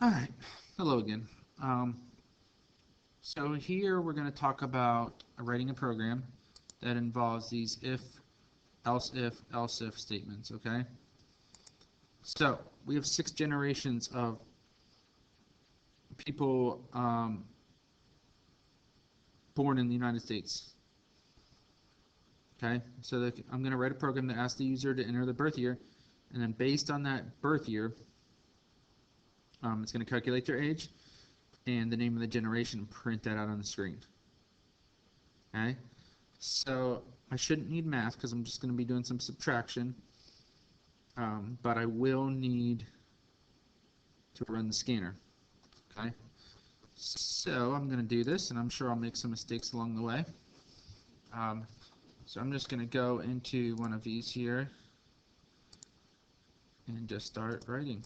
Alright, hello again. Um, so here we're going to talk about writing a program that involves these else if statements, okay? So we have 6 generations of people born in the United States, okay? So I'm going to write a program that asks the user to enter the birth year, and then based on that birth year, it's going to calculate their age and the name of the generation and print that out on the screen, okay? So I shouldn't need math because I'm just going to be doing some subtraction, but I will need to run the scanner. Okay, so I'm going to do this, and I'm sure I'll make some mistakes along the way. So I'm just going to go into one of these here and just start writing.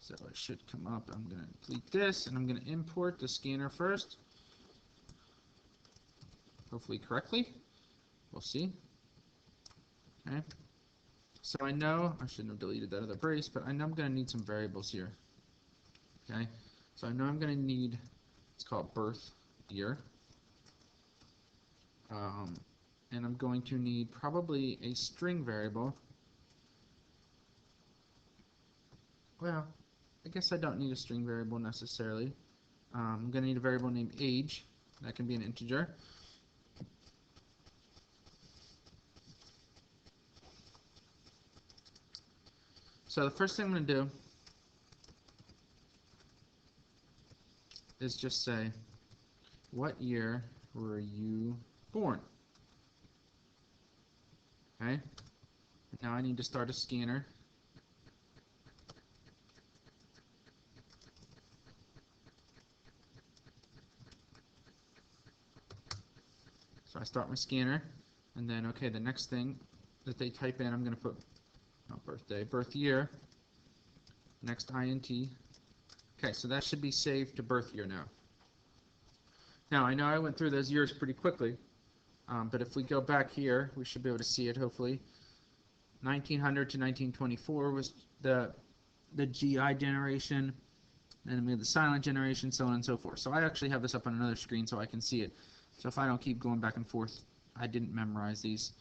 So it should come up. I'm going to delete this, and I'm going to import the scanner first. Hopefully correctly. We'll see. Okay. So I know I shouldn't have deleted that other brace, but I know I'm going to need some variables here. Okay. So I know I'm going to need, it's called birth year. And I'm going to need probably a string variable. Well, I guess I don't need a string variable necessarily. I'm going to need a variable named age. That can be an integer. So the first thing I'm going to do is just say, what year were you born? Okay. Now I need to start a scanner. So I start my scanner, and then, okay, the next thing that they type in, I'm going to put, not birthday, birth year, next int. Okay, so that should be saved to birth year now. Now, I know I went through those years pretty quickly, but if we go back here, we should be able to see it, hopefully. 1900 to 1924 was the GI generation, and then we have the silent generation, so on and so forth. So I actually have this up on another screen so I can see it. So if I don't keep going back and forth, I didn't memorize these.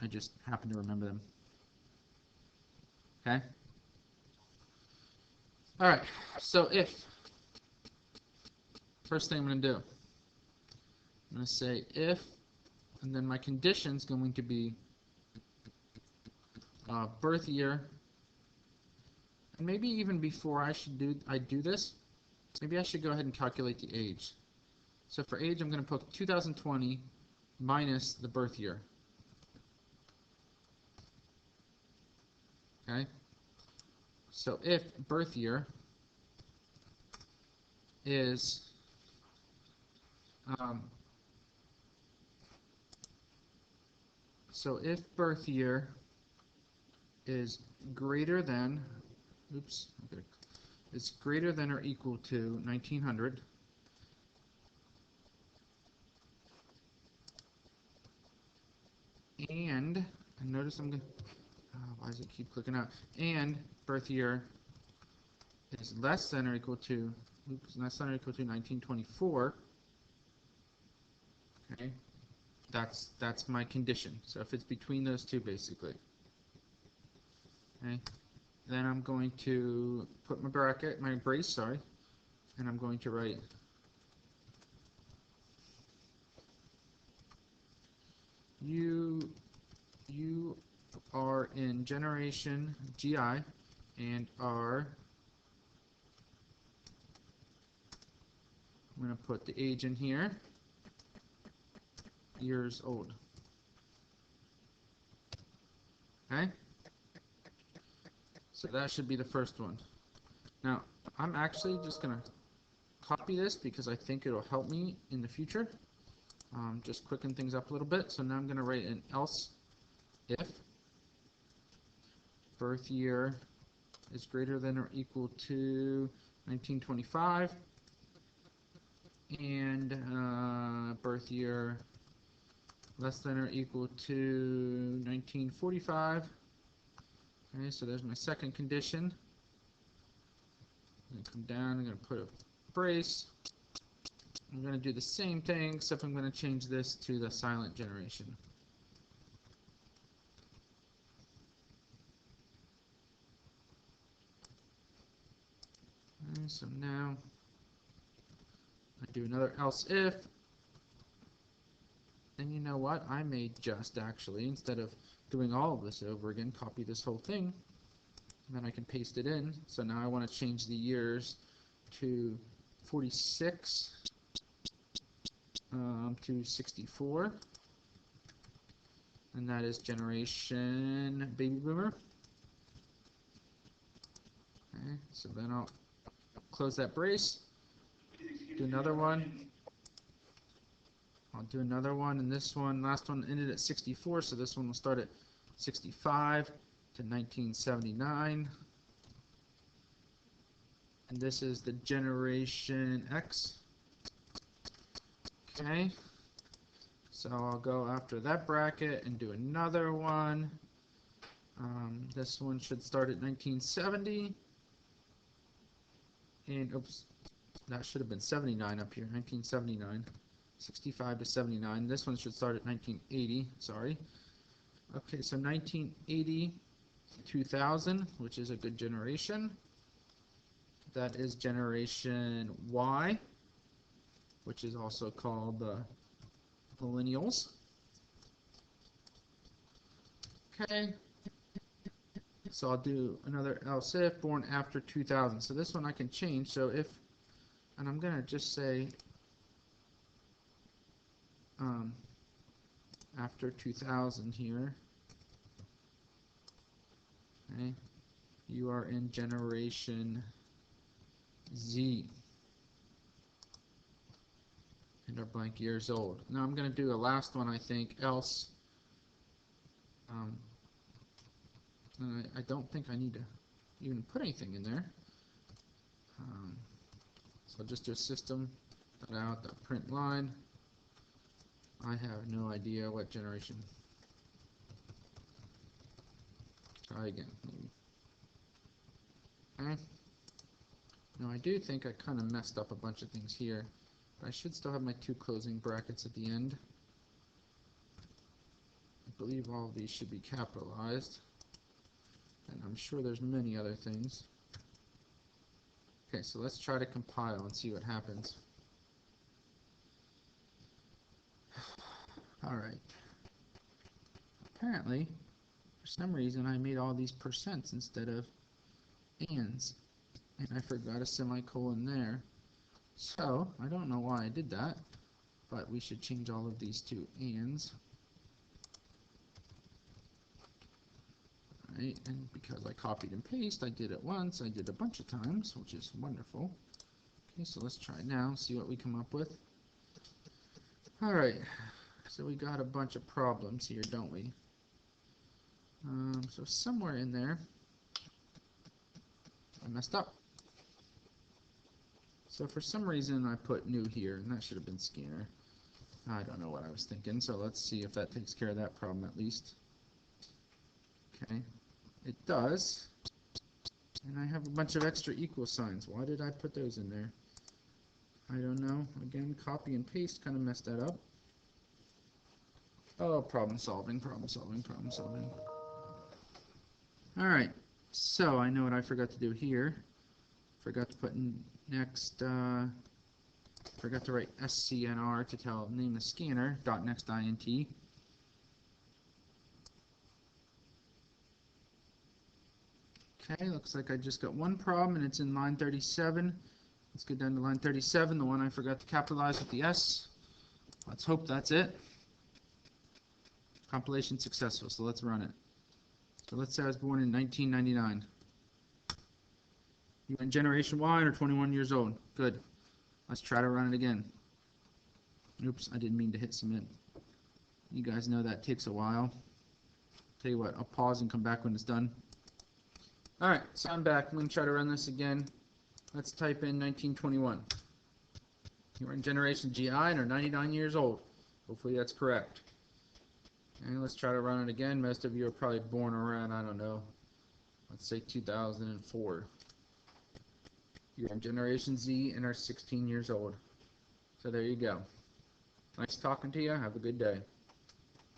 I just happen to remember them. Okay? Alright, so first thing I'm going to do, I'm going to say if, and then my condition is going to be birth year, and maybe even before I do this, maybe I should go ahead and calculate the age. So for age, I'm going to put 2020 minus the birth year. Okay? So if birth year is so if birth year is greater than, it's greater than or equal to 1900, and notice I'm going to, why does it keep clicking out, and birth year is less than or equal to, less than or equal to 1924, okay, that's my condition. So if it's between those two, basically, okay, then I'm going to put my brace, and I'm going to write you are in generation GI and are, I'm going to put the age in here, years old. Okay? So that should be the first one. Now, I'm actually just going to copy this because I think it'll help me in the future. Just quicken things up a little bit. So now I'm going to write an else if birth year is greater than or equal to 1925 and birth year less than or equal to 1945. Okay, so there's my second condition. I'm gonna come down, I'm gonna put a brace. I'm gonna do the same thing, except I'm gonna change this to the silent generation. Okay, so now I do another else if, and you know what? I may just actually, instead of doing all of this over again, copy this whole thing, and then I can paste it in. So now I want to change the years to 46 to 64, and that is generation baby boomer. Okay, so then I'll close that brace, do another one. I'll do another one, and this one, last one ended at 64, so this one will start at 65 to 1979. And this is the Generation X. Okay, so I'll go after that bracket and do another one. This one should start at 1970. And, oops, that should have been 79 up here, 1979. 65 to 79. This one should start at 1980, sorry. Okay, so 1980 to 2000, which is a good generation. That is Generation Y, which is also called the Millennials. Okay, so I'll do another else if, born after 2000. So this one I can change, so if, and I'm going to just say after 2000 here. Okay, you are in Generation Z and are blank years old. Now I'm going to do a last one, I think, else. I don't think I need to even put anything in there. So I'll just do a system.out.print line. I have no idea what generation. Try again, maybe. Okay. Now I do think I kind of messed up a bunch of things here, but I should still have my two closing brackets at the end. I believe all of these should be capitalized, and I'm sure there's many other things. Okay, so let's try to compile and see what happens. Alright. Apparently, for some reason, I made all these percents instead of ands. And I forgot a semicolon there. So, I don't know why I did that, but we should change all of these to ands. Right, and because I copied and pasted, I did it once, I did a bunch of times, which is wonderful. Okay, so let's try it now, see what we come up with. Alright, so we got a bunch of problems here, don't we? So somewhere in there, I messed up. So for some reason I put new here, and that should have been Skinner. I don't know what I was thinking, so let's see if that takes care of that problem at least. Okay, it does. And I have a bunch of extra equal signs. Why did I put those in there? I don't know. Again, copy and paste kind of messed that up. Oh, problem solving, problem solving, problem solving. Alright, so I know what I forgot to do here. Forgot to put in next, forgot to write SCNR to name the scanner, .next int. Okay, looks like I just got one problem and it's in line 37. Let's get down to line 37, the one I forgot to capitalize with the S. Let's hope that's it. Compilation successful, so let's run it. So let's say I was born in 1999. You in Generation Y or 21 years old? Good. Let's try to run it again. Oops, I didn't mean to hit submit. You guys know that takes a while. Tell you what, I'll pause and come back when it's done. Alright, so I'm back. I'm going to try to run this again. Let's type in 1921. You're in Generation GI and are 99 years old. Hopefully that's correct. And let's try to run it again. Most of you are probably born around, I don't know, let's say 2004. You're in Generation Z and are 16 years old. So there you go. Nice talking to you. Have a good day.